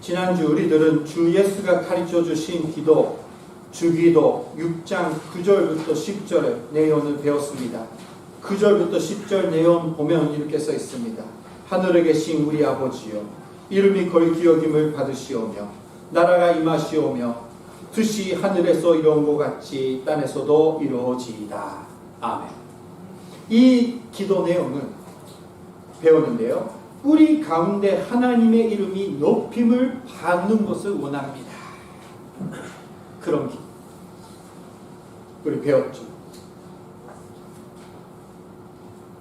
지난주 우리들은 주 예수가 가르쳐 주신 기도, 주기도 6장 9절부터 10절의 내용을 배웠습니다. 9절부터 10절 내용 보면 이렇게 써 있습니다. 하늘에 계신 우리 아버지여, 이름이 거룩히 여김을 받으시오며 나라가 임하시오며 뜻이 하늘에서 이루어진 것 같이 땅에서도 이루어지이다. 아멘. 이 기도 내용을 배웠는데요, 우리 가운데 하나님의 이름이 높임을 받는 것을 원합니다. 그런 기도 우리 배웠죠.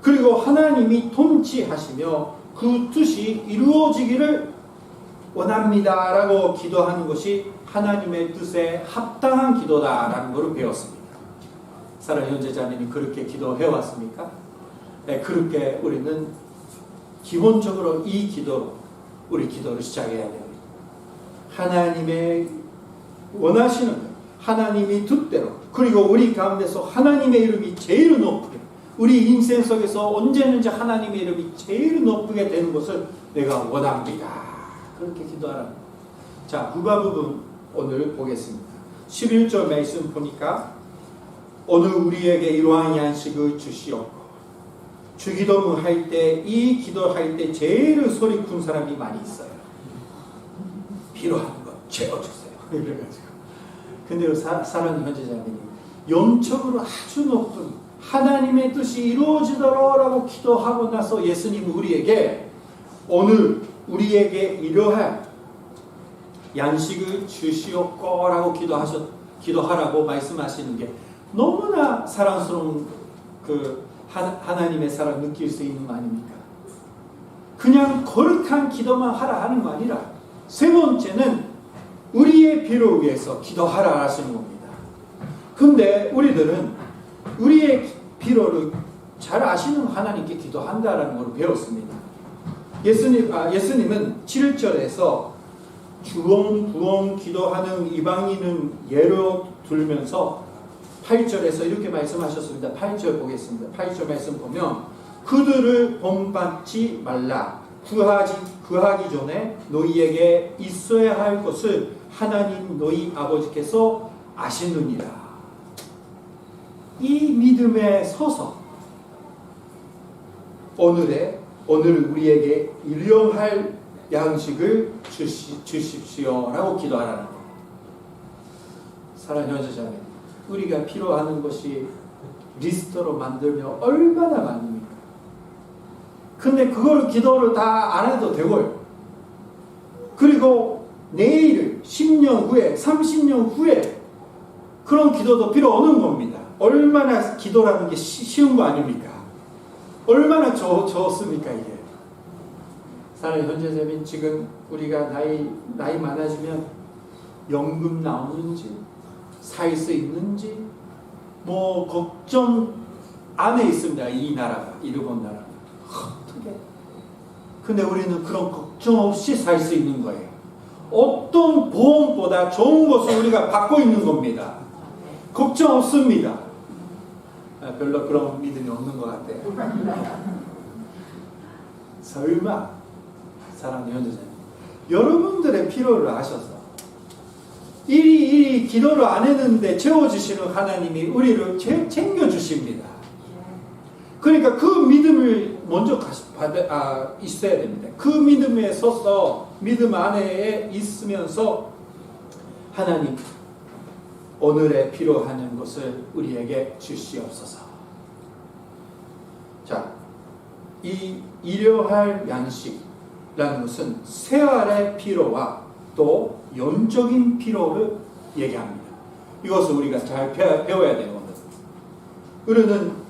그리고 하나님이 통치하시며 그 뜻이 이루어지기를 원합니다 라고 기도하는 것이 하나님의 뜻에 합당한 기도다라는 것을 배웠습니다. 사랑하는 형제자매님, 그렇게 기도해 왔습니까? 네, 그렇게 우리는 기본적으로 이 기도로 우리 기도를 시작해야 됩니다. 하나님의 원하시는 것, 하나님이 뜻대로, 그리고 우리 가운데서 하나님의 이름이 제일 높게, 우리 인생 속에서 언제든지 하나님의 이름이 제일 높게 되는 것을 내가 원합니다. 그렇게 기도하라. 자, 후반부분 오늘 보겠습니다. 11절 말씀 보니까 오늘 우리에게 이러한 양식을 주시옵고, 주기도 할 때, 이 기도할 때 제일 소리 큰 사람이 많이 있어요. 필요한 것 채워주세요. 이래가지고. 근데 사랑하는 형제자매님, 영적으로 아주 높은 하나님의 뜻이 이루어지도록 라고 기도하고 나서 예수님은 우리에게 오늘 우리에게 이러한 양식을 주시옵고 라고 기도하라고 말씀하시는 게 너무나 사랑스러운 하나님의 사랑 느낄 수 있는 거 아닙니까? 그냥 거룩한 기도만 하라 하는 거 아니라, 세 번째는 우리의 필요를 위해서 기도하라 하시는 겁니다. 근데 우리들은 우리의 필요를 잘 아시는 하나님께 기도한다라는 걸 배웠습니다. 예수님은 7절에서 주렁부렁 기도하는 이방인은 예로 들면서 8절에서 이렇게 말씀하셨습니다. 8절 보겠습니다. 8절 말씀 보면 그들을 본받지 말라. 구하기 전에 너희에게 있어야 할 것을 하나님 너희 아버지께서 아시느니라. 이 믿음에 서서 오늘 우리에게 일용할 양식을 주십시오 라고 기도하라는 거예요. 사랑하는 형제자매, 우리가 필요하는 것이 리스트로 만들면 얼마나 많습니까? 근데 그걸 기도를 다 안 해도 되고요. 그리고 내일 10년 후에 30년 후에 그런 기도도 필요 없는 겁니다. 얼마나 기도라는 게 쉬운 거 아닙니까? 얼마나 좋습니까 이게? 사랑하는 형제자매, 지금 우리가 나이 많아지면 연금 나오는지 살 수 있는지 뭐 걱정 안에 있습니다. 이 나라가, 일본 나라가. 어떻게? 근데 우리는 그런 걱정 없이 살 수 있는 거예요. 어떤 보험보다 좋은 것을 우리가 받고 있는 겁니다. 걱정 없습니다. 별로 그런 믿음이 없는 것 같아요. 설마, 사랑하는 형제자매, 여러분들의 필요를 아셔서 이 기도를 안 했는데 채워주시는 하나님이 우리를 챙겨주십니다. 그러니까 그 믿음을 먼저 있어야 됩니다. 그 믿음에 서서 믿음 안에 있으면서 하나님, 오늘에 필요한 것을 우리에게 주시옵소서. 자, 이 일용할 양식이라는 것은 생활의 필요와 또 영적인 필요를 얘기합니다. 이것을 우리가 잘 배워야 되는 겁니다.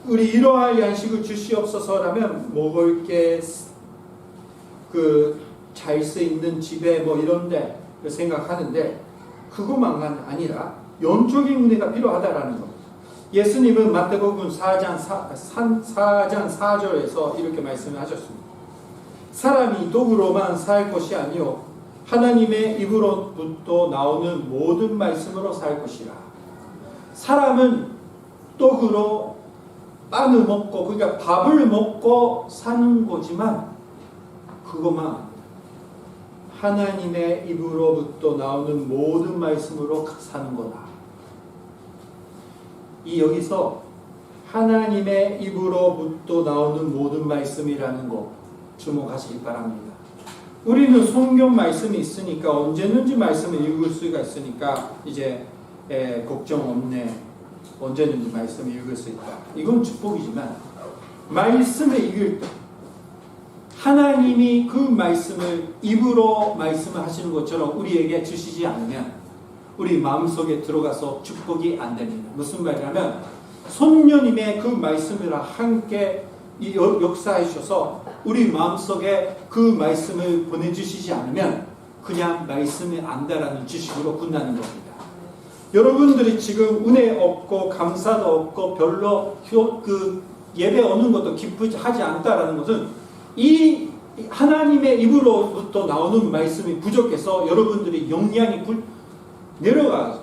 우리 일용할 양식을 주시옵소서라면 먹을 게 잘 수 있는 집에 뭐 이런데 생각하는데 그것만 아니라 영적인 은혜가 필요하다라는 겁니다. 예수님은 마태복음 4장 4절에서 이렇게 말씀하셨습니다. 사람이 떡으로만 살 것이 아니요 하나님의 입으로부터 나오는 모든 말씀으로 살 것이라. 사람은 떡으로 빵을 먹고, 그러니까 밥을 먹고 사는 거지만 그것만 하나님의 입으로부터 나오는 모든 말씀으로 사는 거다. 이 여기서 하나님의 입으로부터 나오는 모든 말씀이라는 거 주목하시기 바랍니다. 우리는 성경 말씀이 있으니까 언제든지 말씀을 읽을 수가 있으니까 이제 걱정 없네. 언제든지 말씀을 읽을 수 있다. 이건 축복이지만 말씀을 읽을 때 하나님이 그 말씀을 입으로 말씀을 하시는 것처럼 우리에게 주시지 않으면 우리 마음속에 들어가서 축복이 안 됩니다. 무슨 말이냐면 성령님의 그 말씀을 함께 역사해 주셔서 우리 마음속에 그 말씀을 보내주시지 않으면 그냥 말씀이 안다라는 지식으로 끝나는 겁니다. 여러분들이 지금 은혜 없고 감사도 없고 별로 예배 오는 것도 기쁘지 하지 않다라는 것은 이 하나님의 입으로부터 나오는 말씀이 부족해서 여러분들이 영향이 내려가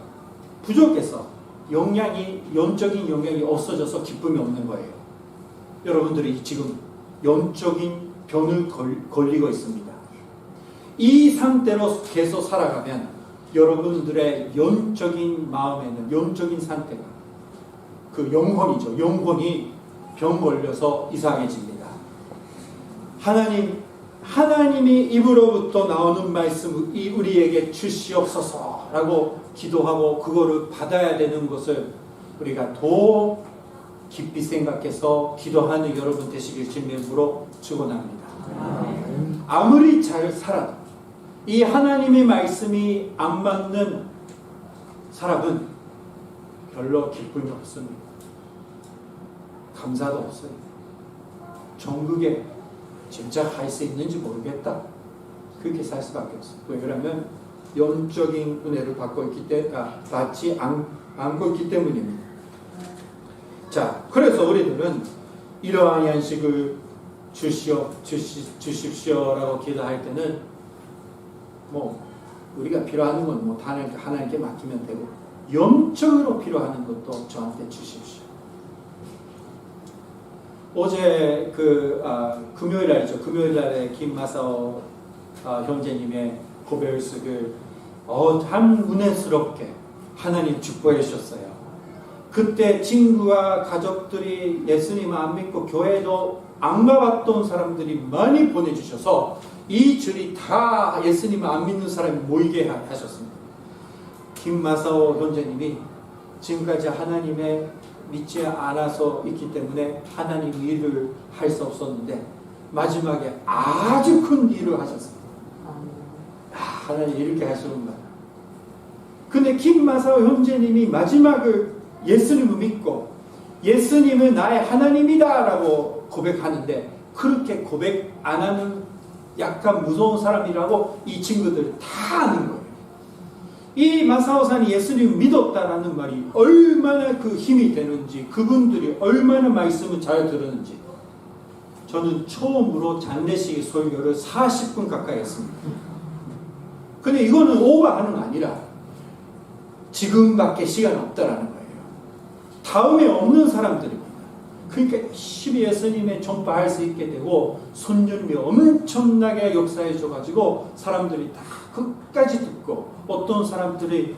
부족해서 영적인 영향이 없어져서 기쁨이 없는 거예요. 여러분들이 지금 영적인 병을 걸리고 있습니다. 이 상태로 계속 살아가면 여러분들의 영적인 마음에는 영적인 상태가 그 영혼이죠. 영혼이 병 걸려서 이상해집니다. 하나님이 입으로부터 나오는 말씀이 우리에게 주시옵소서라고 기도하고 그거를 받아야 되는 것을 우리가 더 깊이 생각해서 기도하는 여러분 되시길 주님으로 축원합니다. 아무리 잘 살아도 이 하나님의 말씀이 안 맞는 사람은 별로 기쁨이 없습니다. 감사도 없어요. 전국에 진짜 갈 수 있는지 모르겠다. 그렇게 살 수밖에 없어요. 왜 그러면 영적인 은혜를 받지 않고 있기 때문입니다. 자, 그래서 우리들은 이러한 양식을 주십시오라고 기도할 때는 우리가 필요한 건 하나님께 맡기면 되고 영적으로 필요한 것도 저한테 주십시오. 어제 금요일 날이죠. 금요일 날에 김마사오 형제님의 고백을 참 은혜스럽게 하나님 축복해 주셨어요. 그때 친구와 가족들이 예수님 안 믿고 교회도 안 가봤던 사람들이 많이 보내주셔서 이 줄이 다 예수님 안 믿는 사람이 모이게 하셨습니다. 김마사오 형제님이 지금까지 하나님의 믿지 않아서 있기 때문에 하나님 일을 할 수 없었는데 마지막에 아주 큰 일을 하셨습니다. 하나님 이렇게 하시는구나. 근데 김마사오 형제님이 마지막을 예수님을 믿고 예수님은 나의 하나님이다 라고 고백하는데 그렇게 고백 안 하는 약간 무서운 사람이라고 이 친구들 다 아는 거예요. 이 마사오산이 예수님을 믿었다라는 말이 얼마나 그 힘이 되는지 그분들이 얼마나 말씀을 잘 들었는지 저는 처음으로 장례식 설교를 40분 가까이 했습니다. 근데 이거는 오버하는 거 아니라 지금밖에 시간 없다라는 거예요. 다음에 없는 사람들입니다. 그러니까 열심히 예수님의 전파할 수 있게 되고 손님이 엄청나게 역사해 줘가지고 사람들이 다 끝까지 듣고 어떤 사람들이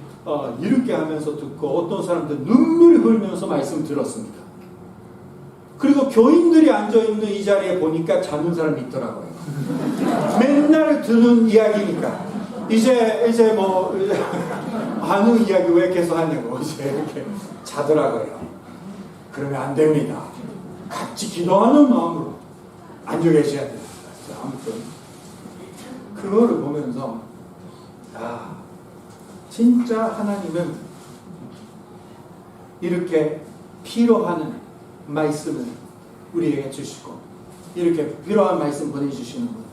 이렇게 하면서 듣고 어떤 사람들은 눈물이 흘리면서 말씀 들었습니다. 그리고 교인들이 앉아있는 이 자리에 보니까 자는 사람이 있더라고요. 맨날 듣는 이야기니까 이제 아는 이야기 왜 계속 하냐고 이제 이렇게 자더라고요. 그러면 안 됩니다. 같이 기도하는 마음으로 앉아 계셔야 됩니다. 아무튼 그거를 보면서 진짜 하나님은 이렇게 필요한 말씀을 우리에게 주시고 이렇게 필요한 말씀 보내주시는구나.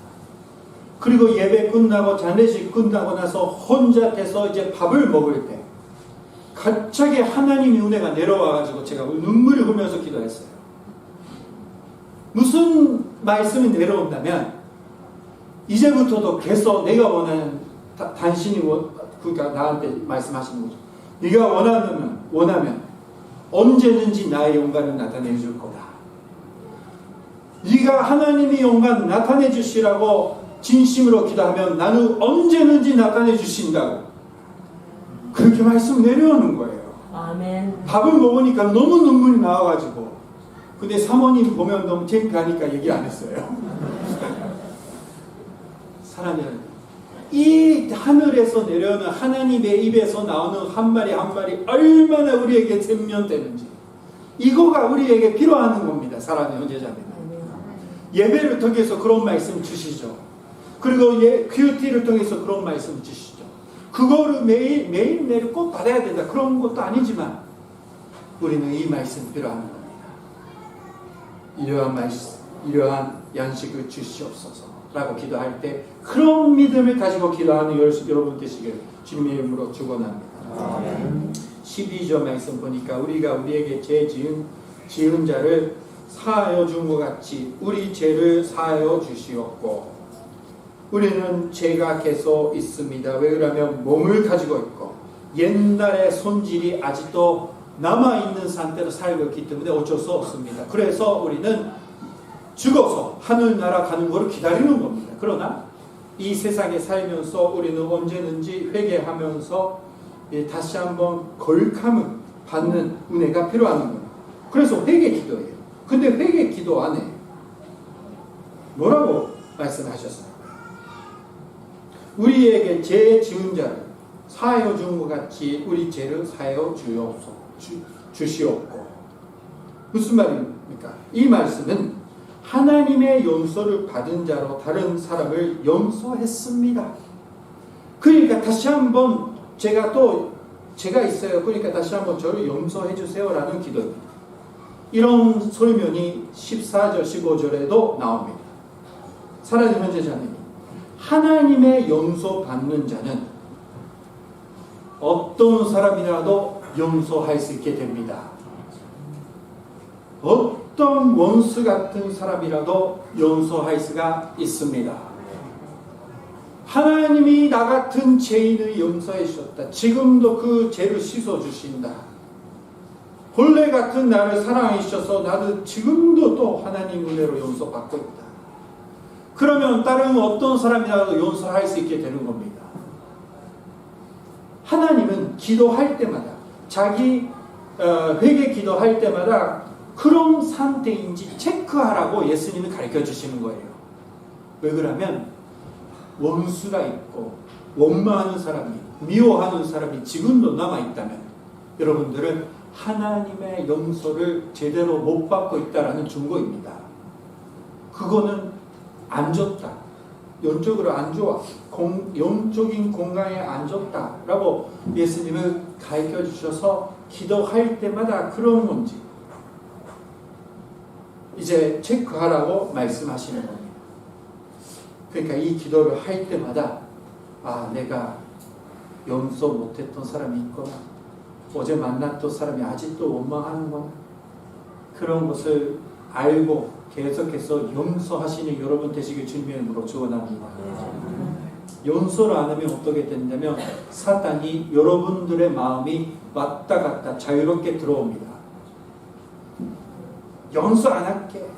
그리고 예배 끝나고 장례식 끝나고 나서 혼자 돼서 이제 밥을 먹을 때 갑자기 하나님의 은혜가 내려와가지고 제가 눈물을 흘리면서 기도했어요. 무슨 말씀이 내려온다면 이제부터도 계속 내가 원하는 당신이 그러니까 나한테 말씀하시는 거죠. 네가 원하면 언제든지 나의 영광을 나타내 줄 거다. 네가 하나님의 영광 나타내 주시라고 진심으로 기도하면 나는 언제든지 나타내 주신다고 그렇게 말씀 내려오는 거예요. 아멘. 밥을 먹으니까 너무 눈물이 나와가지고 근데 사모님 보면 너무 창피하니까 얘기 안 했어요. 사랑하는 여러분, 이 하늘에서 내려오는 하나님의 입에서 나오는 한 마리 한 마리 얼마나 우리에게 생명되는지 이거가 우리에게 필요한 겁니다. 사랑하는 형제자매들, 예배를 통해서 그런 말씀 주시죠. 그리고 큐티를 통해서 그런 말씀 주시죠. 그거를 매일 꼭 받아야 된다 그런 것도 아니지만 우리는 이 말씀 필요한 겁니다. 이러한 말씀, 이러한 양식을 주시옵소서라고 기도할 때 그런 믿음을 가지고 기도하는 여러분 되시길 주님의 이름으로 축원합니다. 12절 말씀 보니까 우리가 우리에게 죄 지은 자를 사하여 준 것 같이 우리 죄를 사하여 주시옵고 우리는 죄가 계속 있습니다. 왜 그러면 몸을 가지고 있고 옛날의 손질이 아직도 남아있는 상태로 살고 있기 때문에 어쩔 수 없습니다. 그래서 우리는 죽어서 하늘나라 가는 것을 기다리는 겁니다. 그러나 이 세상에 살면서 우리는 언제든지 회개하면서 다시 한번 거룩함을 받는 은혜가 필요한 겁니다. 그래서 회개 기도예요. 근데 회개 기도 안에 뭐라고 말씀하셨어요? 우리에게 죄 지은 자를 사하여 준 것 같이 우리 죄를 사하여 주시옵고 무슨 말입니까? 이 말씀은 하나님의 용서를 받은 자로 다른 사람을 용서했습니다. 그러니까 다시 한번 제가 있어요. 그러니까 다시 한번 저를 용서해 주세요라는 기도입니다. 이런 설명이 14절 15절에도 나옵니다. 사랑하는 형제자매님, 하나님의 용서 받는 자는 어떤 사람이라도 용서할 수 있게 됩니다. 어떤 원수 같은 사람이라도 용서할 수가 있습니다. 하나님이 나 같은 죄인을 용서해 주셨다. 지금도 그 죄를 씻어 주신다. 본래 같은 나를 사랑해 주셔서 나도 지금도 또 하나님 은혜로 용서받고 있다. 그러면 다른 어떤 사람이라도 용서할 수 있게 되는 겁니다. 하나님은 기도할 때마다 자기 회개 기도할 때마다 그런 상태인지 체크하라고 예수님이 가르쳐 주시는 거예요. 왜 그러면 원수가 있고 원망하는 사람이 미워하는 사람이 지금도 남아있다면 여러분들은 하나님의 용서를 제대로 못 받고 있다는 증거입니다. 그거는 안 좋다. 영적으로 안 좋아. 영적인 건강에 안 좋다라고 예수님을 가르쳐 주셔서 기도할 때마다 그런 건지 이제 체크하라고 말씀하시는 겁니다. 그러니까 이 기도를 할 때마다 내가 용서 못했던 사람이 있거나 어제 만났던 사람이 아직도 원망하는구나 그런 것을 알고 계속해서 용서하시는 여러분 되시길 주님의 이름으로 축원합니다. 용서를 안 하면 어떻게 된다면 사탄이 여러분들의 마음이 왔다 갔다 자유롭게 들어옵니다. 용서 안 할게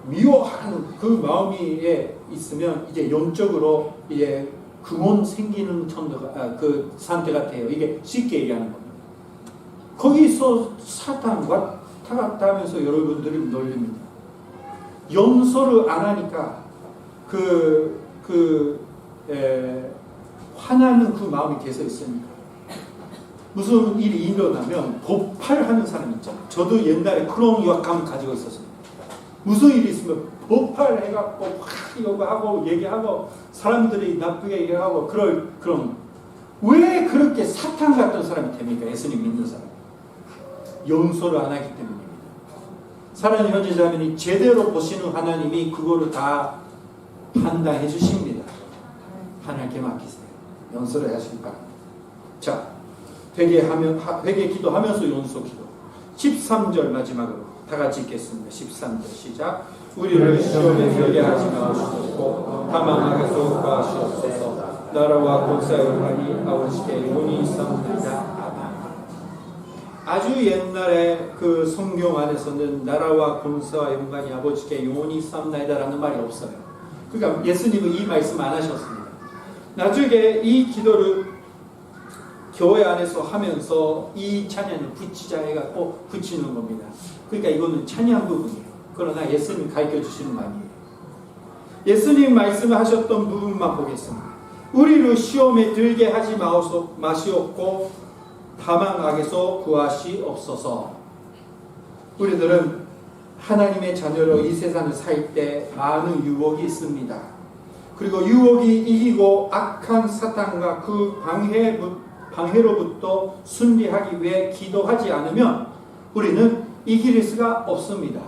미워하는 그 마음이 있으면 이제 영적으로 이제 금원 생기는 그 상태가 돼요. 이게 쉽게 얘기하는 겁니다. 거기서 사탄 왔다 갔다 하면서 여러분들이 놀립니다. 용서를 안 하니까 화나는 그 마음이 계속 있으니까 무슨 일이 일어나면 폭발하는 사람 있잖아요. 저도 옛날에 그런 유학감을 가지고 있었어요. 무슨 일이 있으면 폭발해갖고 막 이거 하고 얘기하고 사람들이 나쁘게 얘기하고 그런 왜 그렇게 사탄 같은 사람이 됩니까? 예수님 믿는 사람. 용서를 안 하기 때문입니다. 사랑하는 형제자매니 제대로 보시는 하나님이 그거를 다 판단해 주십니다. 하나님께 맡기세요. 용서를 하실 바랍니다. 자, 회개 기도하면서 용서 기도. 13절 마지막으로 다 같이 읽겠습니다. 13절 시작. 우리를 시험에 들게 하지 마시옵고 다만 악에서 구하시옵소서. 나라와 권세와 영광이 아버지께 영원히 있사옵나이다. 아주 옛날에 그 성경 안에서는 나라와 권세와 영광이 아버지께 영원히 있사옵나이다라는 말이 없어요. 그러니까 예수님은 이 말씀 안 하셨습니다. 나중에 이 기도를 교회 안에서 하면서 이 찬양을 붙이자 해갖고 붙이는 겁니다. 그러니까 이거는 찬양 부분이에요. 그러나 예수님 가르쳐 주시는 거 아니에요. 예수님 말씀하셨던 부분만 보겠습니다. 우리를 시험에 들게 하지 마시옵고 다만 악에서 구하시옵소서. 우리들은 하나님의 자녀로 이 세상을 살 때 많은 유혹이 있습니다. 그리고 유혹이 이기고 악한 사탄과 그 방해로부터 순리하기 위해 기도하지 않으면 우리는 이길 수가 없습니다.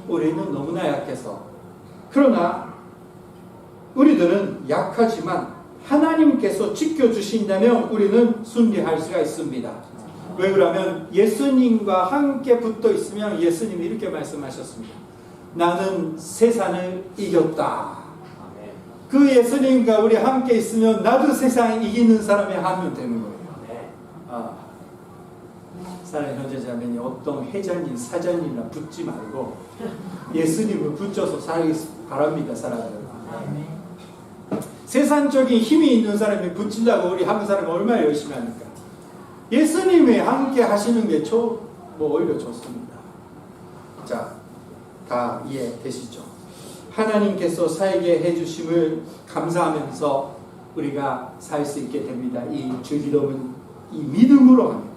우리는 너무나 약해서. 그러나 우리들은 약하지만 하나님께서 지켜주신다면 우리는 순리할 수가 있습니다. 왜 그러면 예수님과 함께 붙어 있으면 예수님이 이렇게 말씀하셨습니다. 나는 세상을 이겼다. 그 예수님과 우리 함께 있으면 나도 세상을 이기는 사람이 하면 되는 거예요. 사랑하는 형제자매니 어떤 회장님, 사장님이나 붙지 말고 예수님을 붙여서 살기 바랍니다. 사랑하는 세상적인 힘이 있는 사람이 붙인다고 우리 한국 사람이 얼마나 열심히 하니까 예수님이 함께 하시는 게 오히려 좋습니다. 자, 다 이해되시죠? 하나님께서 살게 해주심을 감사하면서 우리가 살 수 있게 됩니다. 이 주기도는 이 믿음으로 합니다.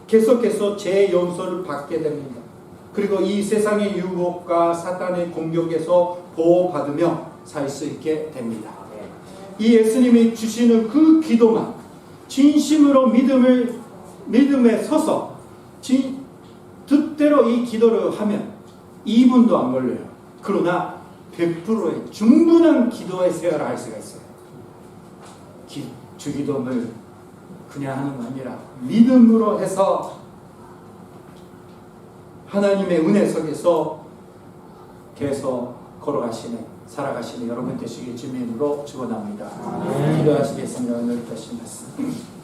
계속해서 제 용서를 받게 됩니다. 그리고 이 세상의 유혹과 사탄의 공격에서 보호받으며 살 수 있게 됩니다. 이 예수님이 주시는 그 기도만 진심으로 믿음에 서서 뜻대로 이 기도를 하면 2분도 안 걸려요. 그러나 100%의 충분한 기도의 세월을 할 수가 있어요. 주기도를 그냥 하는 거 아니라 믿음으로 해서 하나님의 은혜 속에서 계속 걸어가시는 살아가시는 여러분 되시길 주님으로 축원합니다. 기도하시겠습니다. 오늘 다시 말씀.